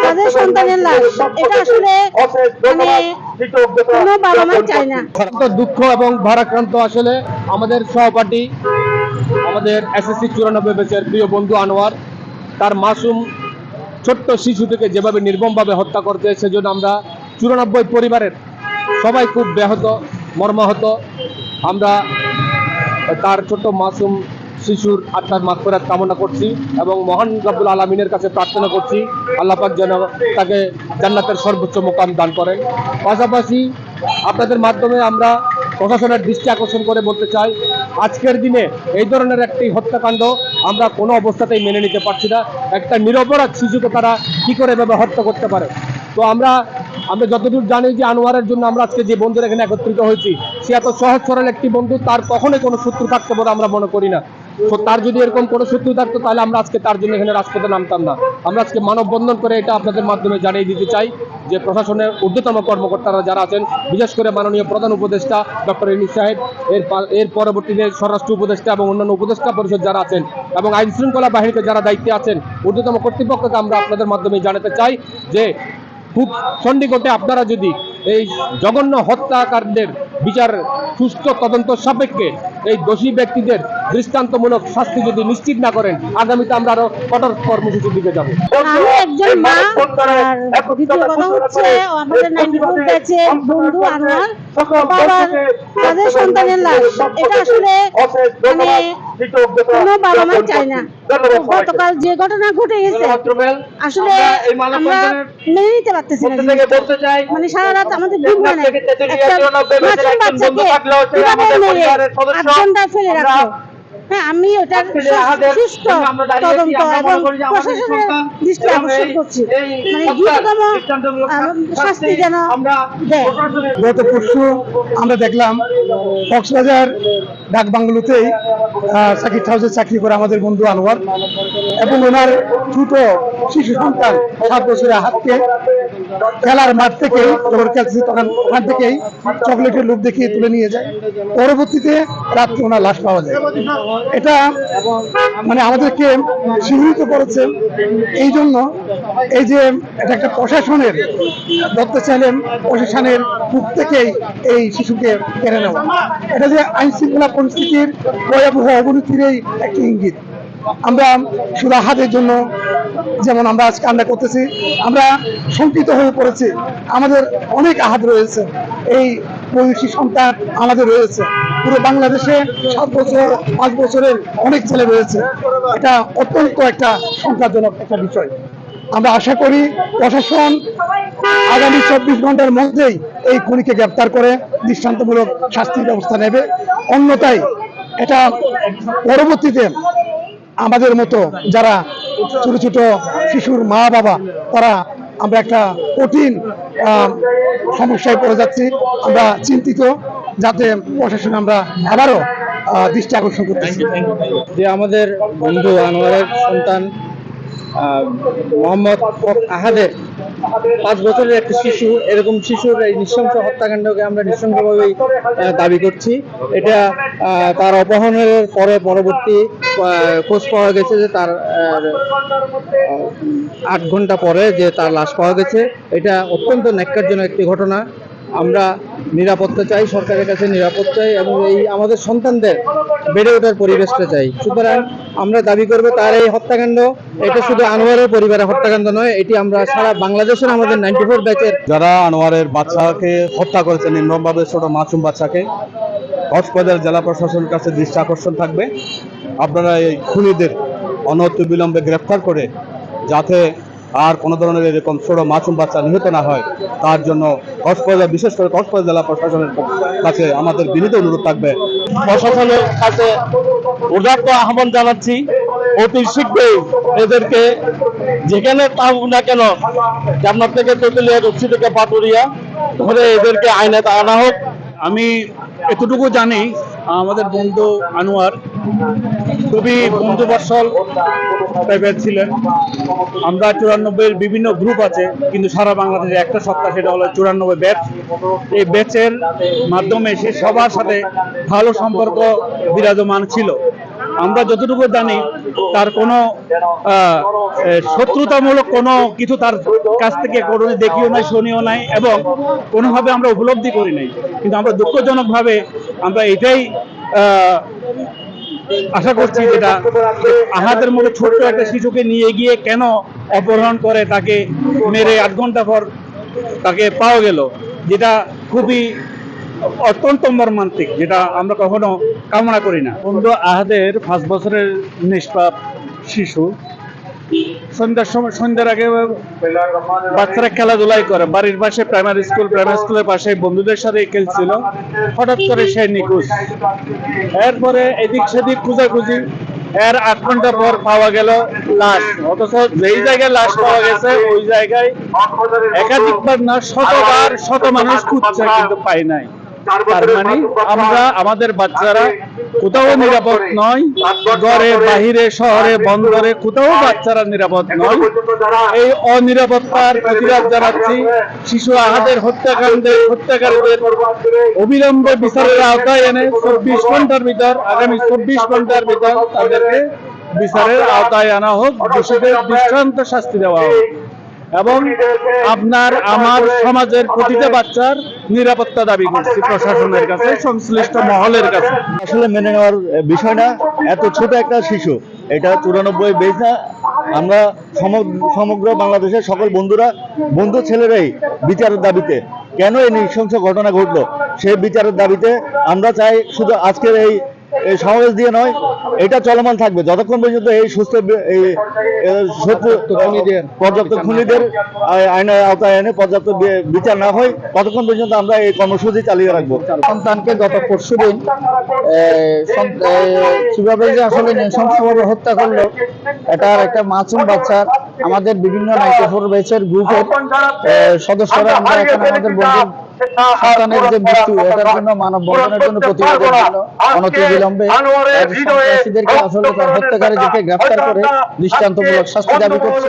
তাদের সন্তানের লাশ, এটা আসলে মানে কোনো বাবা মা চায় না। দুঃখ এবং ভারাক্রান্ত আসলে আমাদের সহপাঠী, আমাদের এসএসসি 94 ব্যাচের প্রিয় বন্ধু আনোয়ার, তার মাসুম ছোট্ট শিশুটিকে যেভাবে নির্মমভাবে হত্যা করতে, সেজন্য আমরা 94 পরিবারের সবাই খুব ব্যাহত, মর্মাহত। আমরা তার ছোট্ট মাসুম শিশুর আত্মার মাগফিরাত কামনা করছি এবং মহান রব্বুল আলামিনের কাছে প্রার্থনা করছি আল্লাহ পাক যেন তাকে জান্নাতের সর্বোচ্চ মোকাম দান করেন। পাশাপাশি আপনাদের মাধ্যমে আমরা প্রশাসনের দৃষ্টি আকর্ষণ করে বলতে চাই, আজকের দিনে এই ধরনের একটি হত্যাকাণ্ড আমরা কোনো অবস্থাতেই মেনে নিতে পারছি না। একটা নিরপরাধ শিশুকে তারা কী করে এভাবে হত্যা করতে পারে। তো আমরা যতদূর জানি যে আনোয়ারের জন্য আমরা আজকে যে বন্ধুরা এখানে একত্রিত হয়েছি, সে এত সহজ সরল একটি বন্ধু, তার কখনোই কোনো শত্রু থাকতে বলে আমরা মনে করি না। তো তার যদি এরকম কোনো শত্রু থাকতো তাহলে আমরা আজকে তার জন্য এখানে রাজপথে নামতাম না। আমরা আজকে মানববন্ধন করে এটা আপনাদের মাধ্যমে জানিয়ে দিতে চাই যে প্রশাসনের ঊর্ধ্বতম কর্মকর্তারা যারা আছেন, বিশেষ করে মাননীয় প্রধান উপদেষ্টা ডক্টর ইউনূস সাহেব, এর পরবর্তীতে স্বরাষ্ট্র উপদেষ্টা এবং অন্যান্য উপদেষ্টা পরিষদ যারা আছেন এবং আইন শৃঙ্খলা বাহিনীতে যারা দায়িত্বে আছেন, ঊর্ধ্বতম কর্তৃপক্ষকে আমরা আপনাদের মাধ্যমে জানাতে চাই যে খুব সন্নিকটে আপনারা যদি এই জঘন্য হত্যাকাণ্ডের বিচার সুষ্ঠু তদন্ত সাপেক্ষে এই দোষী ব্যক্তিদের দৃষ্টান্তমূলক শাস্তি যদি নিশ্চিত না করেন, আগামীতে আমরা আরো কঠোর কর্মসূচির দিকে যাব। আমি একজন মা, আর দ্বিতীয় কথা হচ্ছে আমাদের 94 ব্যাচের বন্ধু আনোয়ার, বাবার তাদের সন্তানের লাশ, এটা আসলে মানে কোনো বাবা মা চায় না। গতকাল যে ঘটনা ঘটে গেছে আসলে আমরা মেনে নিতে পারতেছি না। মানে সারা রাত আমাদের ঘুম হয় না। একটা মাসুম বাচ্চাকে কিভাবে মেরে 8 ঘন্টায় ফেলে রাখো। হ্যাঁ, আমি ওটার সুষ্ঠু তদন্ত এবং প্রশাসনের দৃষ্টি আকর্ষণ করছি, মানে দ্রুততম শাস্তি যেন দেয়। গত পরশু আমরা দেখলাম কক্সবাজার ডাক বাংলোতেই সাকিব হাউসে চাকরি করে আমাদের বন্ধু আনোয়ার এবং ওনার ছোট শিশু সন্তান 7 বছরের হাতকে খেলার মাঠ থেকে যখন খেলছে তখন ওখান থেকেই চকলেটের লোভ দেখিয়ে তুলে নিয়ে যায়। পরবর্তীতে রাত্রে ওনার লাশ পাওয়া যায়। এটা মানে আমাদেরকে শিহরিত করেছে এই জন্য, এই যে এটা একটা প্রশাসনের ধরতে চাইলেন, প্রশাসনের বুক থেকেই এই শিশুকে কেড়ে নেওয়া, এটা যে আইন শৃঙ্খলা পরিস্থিতির ভয়াবহ অবনতির একটি ইঙ্গিত। আমরা শুধু আহাদের জন্য যেমন আমরা আজ কান্না করতেছি, আমরা শঙ্কিত হয়ে পড়েছি। আমাদের অনেক আহাত রয়েছে, এই বয়সী সন্তান আমাদের রয়েছে। পুরো বাংলাদেশে 7 বছর 5 বছরের অনেক ছেলে রয়েছে। এটা অত্যন্ত একটা সংখ্যাজনক একটা বিষয়। আমরা আশা করি প্রশাসন আগামী 24 ঘন্টার মধ্যেই এই খুনিকে গ্রেপ্তার করে দৃষ্টান্তমূলক শাস্তির ব্যবস্থা নেবে। অন্যথায় এটা পরবর্তীতে আমাদের মতো যারা ছোট ছোট শিশুর মা বাবা, তারা আমরা একটা কঠিন সমস্যায় পড়ে যাচ্ছি। আমরা চিন্তিত, যাতে প্রশাসন আমরা আবারও দৃষ্টি আকর্ষণ করতেছি যে আমাদের বন্ধু আনোয়ারের সন্তান মোহাম্মদ আহাদের 5 বছরের একটা শিশু, এরকম শিশুর এই নৃশংস হত্যাকাণ্ডকে আমরা নৃশংসভাবেই দাবি করছি। এটা তার অপহরণের পরবর্তী খোঁজ পাওয়া গেছে যে তার 8 ঘন্টা পরে যে তার লাশ পাওয়া গেছে। এটা অত্যন্ত ন্যাক্কারজনক একটি ঘটনা। আমরা নিরাপত্তা চাই, সরকারের কাছে নিরাপত্তা চাই এবং এই আমাদের সন্তানদের বেড়ে ওঠার পরিবেশটা চাই। সুতরাং আমরা দাবি করবো তার এই হত্যাকাণ্ড এটা শুধু আনোয়ারের পরিবারের হত্যাকাণ্ড নয়, এটি আমরা সারা বাংলাদেশের আমাদের 94 ব্যাচের যারা আনোয়ারের বাচ্চাকে হত্যা করেছে নির্মমভাবে, ছোট মাসুম বাচ্চাকে, কক্সবাজার জেলা প্রশাসনের কাছে দৃষ্টি আকর্ষণ থাকবে। আপনারা এই খুনিদের অনতিবিলম্বে গ্রেফতার করে যাতে আর কোনো ধরনের এরকম ছোট মাসুম বাচ্চা নিহত না হয়, তার জন্য কক্সবাজার, বিশেষ করে কক্সবাজার জেলা প্রশাসনের কাছে আমাদের বিনীত অনুরোধ থাকবে। প্রশাসনের কাছে উদাত্ত আহ্বান জানাচ্ছি, অতি শীঘ্রই এদেরকে যেখানে থাকুক না কেন, জান্নাত থেকে তেঁতুলিয়া, রূপসী থেকে পাটুরিয়া ধরে এদেরকে আইনে আনা হোক। আমি এতটুকু জানি, আমাদের বন্ধু আনোয়ার খুবই বন্ধুবৎসল টাইপের ছিলেন। আমরা 94 বিভিন্ন গ্রুপ আছে, কিন্তু সারা বাংলাদেশে একটা সত্তা, সেটা হলো 94 ব্যাচ। এই ব্যাচের মাধ্যমে সে সবার সাথে ভালো সম্পর্ক বিরাজমান ছিল। আমরা যতটুকু জানি তার কোনো শত্রুতামূলক কোনো কিছু তার কাছ থেকে কোনো দেখিও নাই, শুনিও নাই, এবং কোনোভাবে আমরা উপলব্ধি করি নাই। কিন্তু আমরা দুঃখজনকভাবে আমরা এটাই আশা করছি, যেটা আহাদের মতো ছোট্ট একটা শিশুকে নিয়ে গিয়ে কেন অপহরণ করে তাকে মেরে 8 ঘন্টা পর তাকে পাওয়া গেল, যেটা খুবই অত্যন্ত মর্মান্তিক, যেটা আমরা কখনো কামনা করি না। বন্ধু আহাদের 5 বছরের নিষ্পাপ শিশু সন্ধ্যার আগে বাচ্চারা খেলাধুলাই করে, বাড়ির পাশে প্রাইমারি স্কুলের পাশে বন্ধুদের সাথে খেলছিল, হঠাৎ করে সে নিখোঁজ। এরপরে এদিক সেদিক খোঁজাখুঁজি, এর 8 ঘন্টা পর পাওয়া গেল লাশ। অথচ যেই জায়গায় লাশ পাওয়া গেছে ওই জায়গায় একাধিকবার না শত মানুষ খুঁজছে, কিন্তু পাই নাই। তার মানে আমরা আমাদের বাচ্চারা কোথাও নিরাপদ নয়, ঘরে বাহিরে শহরে বন্দরে কোথাও বাচ্চারা নিরাপদ নয়। এই অনিরাপত্তার প্রতিবাদ জানাচ্ছি। শিশু আহাদের হত্যাকারীদের অবিলম্বে বিচারের আওতায় এনে 24 ঘন্টার ভিতর, আগামী 24 ঘন্টার ভিতর তাদেরকে বিচারের আওতায় আনা হোক, দোষীদের দৃষ্টান্ত শাস্তি দেওয়া হোক, এবং আমার সমাজের প্রতিটা বাচ্চার নিরাপত্তা দাবি করছি প্রশাসনের কাছে, সংশ্লিষ্ট মহলের কাছে। আসলে মেনে নেওয়ার বিষয় না, এত ছোট একটা শিশু, এটা 94 বেজ না। আমরা সমগ্র বাংলাদেশের সকল বন্ধু ছেলেরাই বিচারের দাবিতে, কেন এই নৃশংস ঘটনা ঘটলো সেই বিচারের দাবিতে আমরা চাই। শুধু আজকের এই সমাবেশ দিয়ে নয়, এটা চলমান থাকবে যতক্ষণ পর্যন্ত এই পর্যাপ্ত খুনিদের আইনের আওতায় এনে পর্যাপ্ত বিচার না হয়, ততক্ষণ পর্যন্ত আমরা এই কর্মসূচি চালিয়ে রাখবো। সন্তানকে গত পরশুদিন কিভাবে যে আসলে নৃশংসভাবে হত্যা করলো, এটার একটা মাসুম বাচ্চা। আমাদের বিভিন্ন 94 ব্যাচের গ্রুপের সদস্যরা আমরা এখন আমাদের বন্ধুর সন্তানের যে মৃত্যু, এটার জন্য মানববন্ধনের জন্য, প্রতিবাদের জন্য অনতিবিলম্বে সন্ত্রাসীদেরকে আসলে তার হত্যাকারীদেরকে গ্রেফতার করে দৃষ্টান্তমূলক শাস্তি দাবি করছি।